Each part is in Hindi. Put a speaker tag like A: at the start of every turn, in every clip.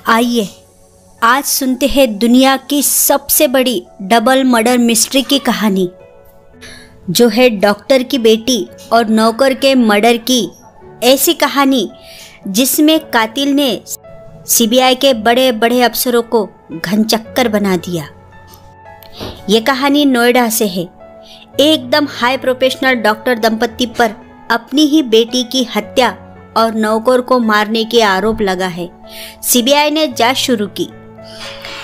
A: आइए आज सुनते हैं दुनिया की सबसे बड़ी डबल मर्डर मिस्ट्री की कहानी, जो है डॉक्टर की बेटी और नौकर के मर्डर की ऐसी कहानी जिसमें कातिल ने सीबीआई के बड़े बड़े अफसरों को घनचक्कर बना दिया। ये कहानी नोएडा से है। एकदम हाई प्रोफेशनल डॉक्टर दंपति पर अपनी ही बेटी की हत्या और नौकर को मारने के आरोप लगा है। सीबीआई ने जांच शुरू की,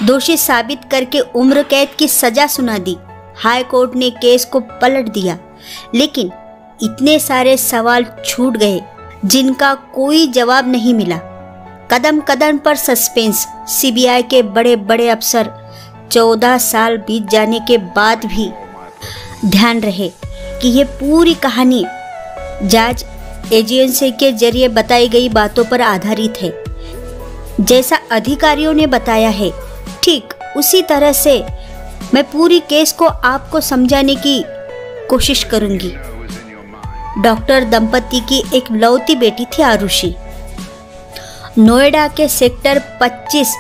A: दोषी साबित करके उम्र कैद की सजा सुना दी। हाई कोर्ट ने केस को पलट दिया, लेकिन इतने सारे सवाल छूट गए जिनका कोई जवाब नहीं मिला। कदम कदम पर सस्पेंस। सीबीआई के बड़े बड़े अफसर 14 साल बीत जाने के बाद भी ध्यान रहे कि ये पूरी कहानी जांच एजेंसी के जरिए बताई गई बातों पर आधारित है। जैसा अधिकारियों ने बताया है, ठीक उसी तरह से मैं पूरी केस को आपको समझाने की कोशिश करूंगी। डॉक्टर दंपति की एक लौती बेटी थी आरुषि। नोएडा के सेक्टर 25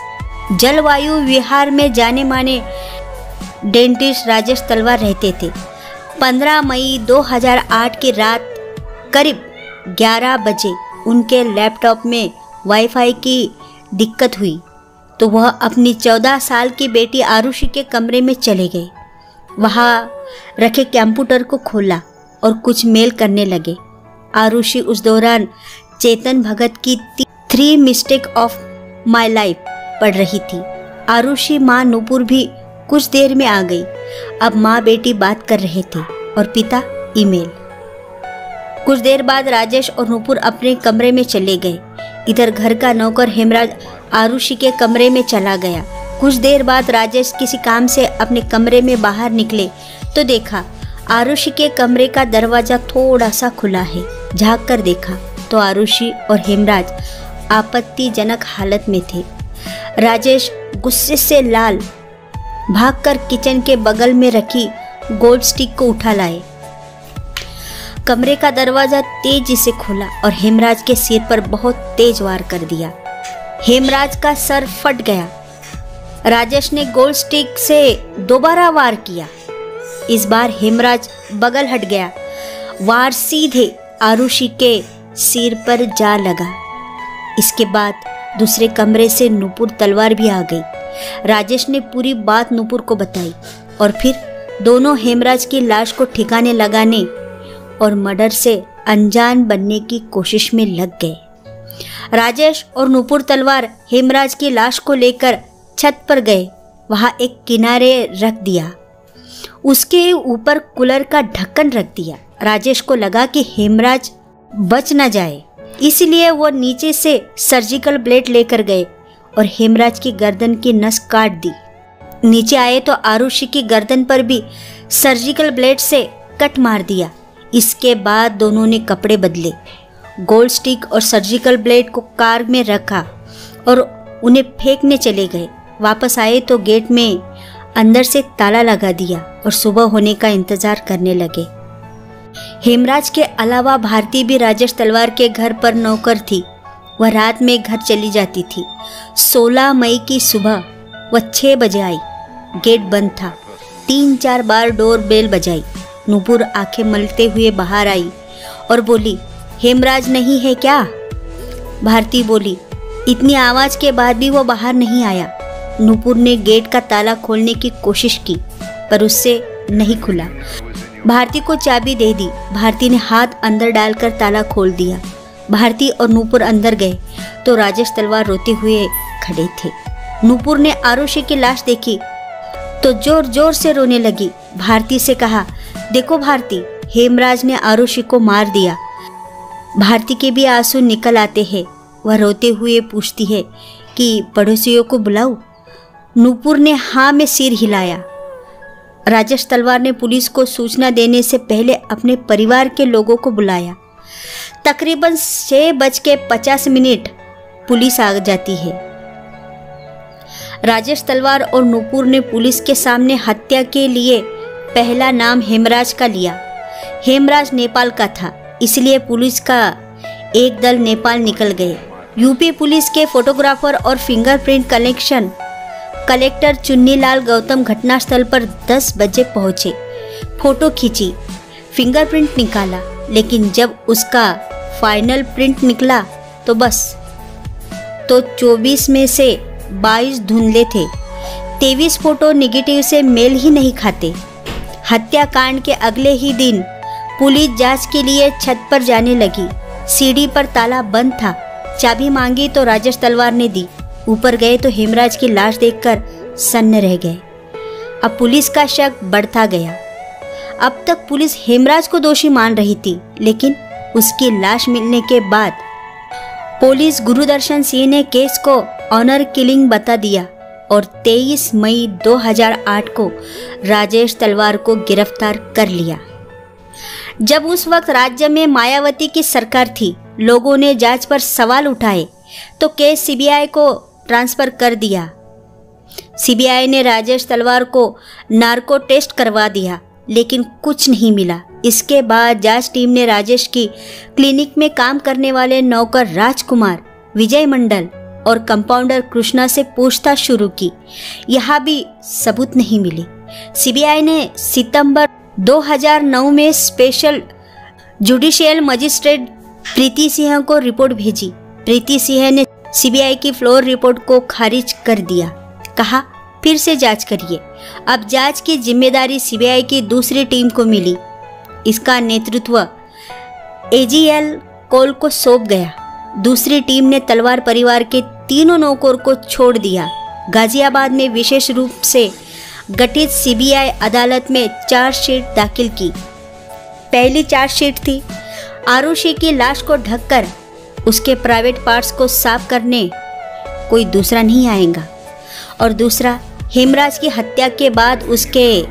A: जलवायु विहार में जाने माने डेंटिस्ट राजेश तलवार रहते थे। 15 मई 2008 की रात करीब 11 बजे उनके लैपटॉप में वाईफाई की दिक्कत हुई तो वह अपनी 14 साल की बेटी आरुषि के कमरे में चले गए। वहाँ रखे कंप्यूटर को खोला और कुछ मेल करने लगे। आरुषि उस दौरान चेतन भगत की 3 मिस्टेक ऑफ माय लाइफ पढ़ रही थी। आरुषि माँ नूपुर भी कुछ देर में आ गई। अब माँ बेटी बात कर रहे थे और पिता ईमेल। कुछ देर बाद राजेश और नूपुर अपने कमरे में चले गए। इधर घर का नौकर हेमराज आरुषि के कमरे में चला गया। कुछ देर बाद राजेश किसी काम से अपने कमरे में बाहर निकले तो देखा आरुषि के कमरे का दरवाजा थोड़ा सा खुला है। झांक कर देखा तो आरुषि और हेमराज आपत्तिजनक हालत में थे। राजेश गुस्से से लाल भागकर किचन के बगल में रखी गोल्ड स्टिक को उठा लाए। कमरे का दरवाजा तेजी से खोला और हेमराज के सिर पर बहुत तेज वार कर दिया। हेमराज का सर फट गया। राजेश ने गोल्ड स्टिक से दोबारा वार किया। इस बार हेमराज बगल हट गया। वार सीधे आरुषि के सिर पर जा लगा। इसके बाद दूसरे कमरे से नूपुर तलवार भी आ गई। राजेश ने पूरी बात नूपुर को बताई और फिर दोनों हेमराज की लाश को ठिकाने लगाने और मर्डर से अनजान बनने की कोशिश में लग गए। राजेश और नूपुर तलवार हेमराज की लाश को लेकर छत पर गए। वहां एक किनारे रख दिया। उसके ऊपर कूलर का ढक्कन रख दिया। राजेश को लगा कि हेमराज बच न जाए, इसलिए वो नीचे से सर्जिकल ब्लेड लेकर गए और हेमराज की गर्दन की नस काट दी। नीचे आए तो आरुषि की गर्दन पर भी सर्जिकल ब्लेड से कट मार दिया। इसके बाद दोनों ने कपड़े बदले, गोल्ड स्टिक और सर्जिकल ब्लेड को कार में रखा और उन्हें फेंकने चले गए। वापस आए तो गेट में अंदर से ताला लगा दिया और सुबह होने का इंतजार करने लगे। हेमराज के अलावा भारती भी राजेश तलवार के घर पर नौकर थी। वह रात में घर चली जाती थी। 16 मई की सुबह वह 6 बजे आई। गेट बंद था। 3-4 बार डोर बेल बजाई। नूपुर आंखें मलते हुए बाहर आई और बोली, हेमराज नहीं है क्या? भारती बोली। इतनी आवाज के बाद भी वो बाहर नहीं आया। नूपुर ने गेट का ताला खोलने की कोशिश की पर उससे नहीं खुला। भारती को चाबी दे दी। भारती ने हाथ अंदर डालकर ताला खोल दिया। भारती और नूपुर अंदर गए तो राजेश तलवार रोते हुए खड़े थे। नूपुर ने आरुषि की लाश देखी तो जोर जोर से रोने लगी। भारती से कहा, देखो भारती, हेमराज ने आरुषि को मार दिया। भारती के भी आंसू निकल आते हैं। वह रोते हुए पूछती है कि पड़ोसियों को बुलाऊं? नूपुर ने हाँ में सिर हिलाया। राजेश तलवार ने पुलिस को सूचना देने से पहले अपने परिवार के लोगों को बुलाया। तकरीबन 6:50 पुलिस आ जाती है। राजेश तलवार और नूपुर ने पुलिस के सामने हत्या के लिए पहला नाम हेमराज का लिया। हेमराज नेपाल का था, इसलिए पुलिस का एक दल नेपाल निकल गए। यूपी पुलिस के फोटोग्राफर और फिंगरप्रिंट कलेक्टर चुन्नीलाल गौतम घटनास्थल पर 10 बजे पहुंचे। फोटो खींची, फिंगरप्रिंट निकाला, लेकिन जब उसका फाइनल प्रिंट निकला तो बस 24 में से 22 धुंधले थे। 23 फोटो नेगेटिव से मेल ही नहीं खाते। हत्याकांड के अगले ही दिन पुलिस जांच के लिए छत पर जाने लगी। सीढ़ी पर ताला बंद था। चाबी मांगी तो राजेश तलवार ने दी। ऊपर गए तो हेमराज की लाश देखकर सन्न रह गए। अब पुलिस का शक बढ़ता गया। अब तक पुलिस हेमराज को दोषी मान रही थी, लेकिन उसकी लाश मिलने के बाद पुलिस गुरुदर्शन सिंह ने केस को ऑनर किलिंग बता दिया और 23 मई 2008 को राजेश तलवार को गिरफ्तार कर लिया। जब उस वक्त राज्य में मायावती की सरकार थी, लोगों ने जांच पर सवाल उठाए तो केस सीबीआई को ट्रांसफर कर दिया। सीबीआई ने राजेश तलवार को नार्को टेस्ट करवा दिया, लेकिन कुछ नहीं मिला। इसके बाद जांच टीम ने राजेश की क्लिनिक में काम करने वाले नौकर राजकुमार, विजय मंडल और कंपाउंडर कृष्णा से पूछताछ शुरू की। यहाँ भी सबूत नहीं मिले। सीबीआई ने सितंबर 2009 में स्पेशल जुडिशियल मजिस्ट्रेट प्रीति सिंह को रिपोर्ट भेजी। प्रीति सिंह ने सीबीआई की फ्लोर रिपोर्ट को खारिज कर दिया। कहा, फिर से जांच करिए। अब जांच की जिम्मेदारी सीबीआई की दूसरी टीम को मिली। इसका नेतृत्व एजीएल कोल को सौंप गया। दूसरी टीम ने तलवार परिवार के तीनों नौकर को छोड़ दिया। गाजियाबाद में विशेष रूप से गठित सीबीआई अदालत में चार्जशीट दाखिल की। पहली चार्जशीट थी, आरुषि की लाश को ढककर उसके प्राइवेट पार्ट्स को साफ करने कोई दूसरा नहीं आएगा, और दूसरा, हेमराज की हत्या के बाद उसके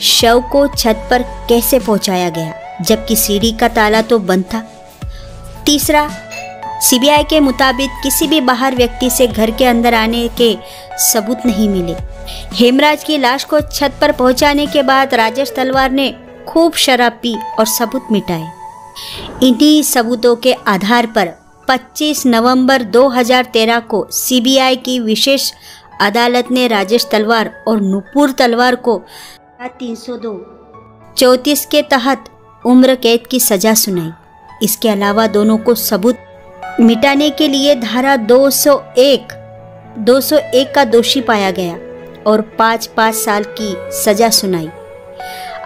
A: शव को छत पर कैसे पहुंचाया गया, जबकि सीढ़ी का ताला तो बंद था। तीसरा, सीबीआई के मुताबिक किसी भी बाहर व्यक्ति से घर के अंदर आने के सबूत नहीं मिले। हेमराज की लाश को छत पर पहुंचाने के बाद राजेश तलवार ने खूब शराब पी और सबूत मिटाए। इन्हीं सबूतों के आधार पर 25 नवंबर 2013 को सीबीआई की विशेष अदालत ने राजेश तलवार और नुपुर तलवार को 302(34) के तहत उम्र कैद की सजा सुनाई। इसके अलावा दोनों को सबूत मिटाने के लिए धारा 201 का दोषी पाया गया और 5 साल की सजा सुनाई।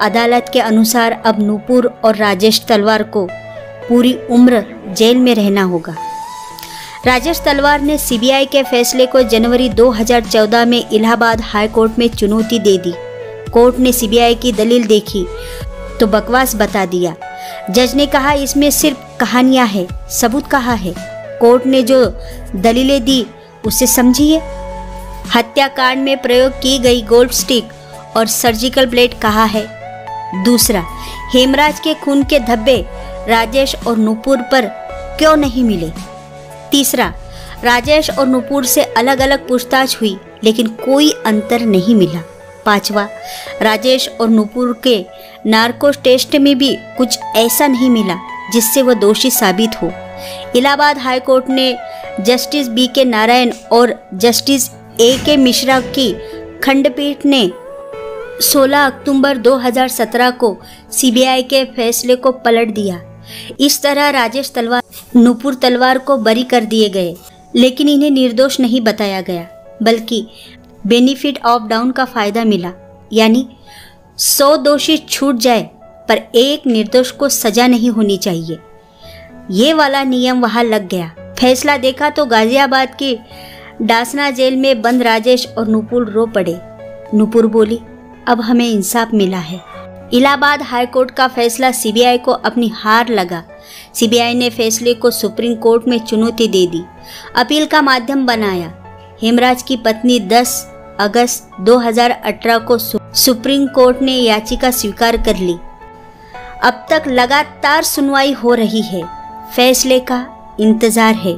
A: अदालत के अनुसार अब नुपुर और राजेश तलवार को पूरी उम्र जेल में रहना होगा। राजेश तलवार ने सीबीआई के फैसले को जनवरी 2014 में इलाहाबाद हाई कोर्ट में चुनौती दे दी। कोर्ट ने सीबीआई की दलील देखी तो बकवास बता दिया। जज ने कहा, इसमें सिर्फ कहानियां हैं, सबूत कहाँ है? कोर्ट ने जो दलीलें दी उसे समझिए। हत्याकांड में प्रयोग की गई गोल्ड स्टिक और सर्जिकल ब्लेड कहाँ है? दूसरा, हेमराज के खून के धब्बे राजेश और नुपुर पर क्यों नहीं मिले? तीसरा, राजेश और नुपुर से अलग अलग पूछताछ हुई लेकिन कोई अंतर नहीं मिला। पांचवा, राजेश और नुपुर के नार्को टेस्ट में भी कुछ ऐसा नहीं मिला जिससे वह दोषी साबित हो। इलाहाबाद हाई कोर्ट ने जस्टिस बी के नारायण और जस्टिस ए के मिश्रा की खंडपीठ ने 16 अक्टूबर 2017 को सीबीआई के फैसले को पलट दिया। इस तरह राजेश तलवार, नुपुर तलवार को बरी कर दिए गए, लेकिन इन्हें निर्दोष नहीं बताया गया, बल्कि बेनिफिट ऑफ डाउन का फायदा मिला। यानी 100 दोषी छूट जाए पर एक निर्दोष को सजा नहीं होनी चाहिए। ये वाला नियम वहां लग गया। फैसला देखा तो गाजियाबाद की डासना जेल में बंद राजेश और नुपुर रो पड़े। नुपुर बोली, अब हमें इंसाफ मिला है। इलाहाबाद हाई कोर्ट का फैसला सीबीआई को अपनी हार लगा। सीबीआई ने फैसले को सुप्रीम कोर्ट में चुनौती दे दी, अपील का माध्यम बनाया। हेमराज की पत्नी 10 अगस्त 2018 को सुप्रीम कोर्ट ने याचिका स्वीकार कर ली। अब तक लगातार सुनवाई हो रही है। फैसले का इंतजार है।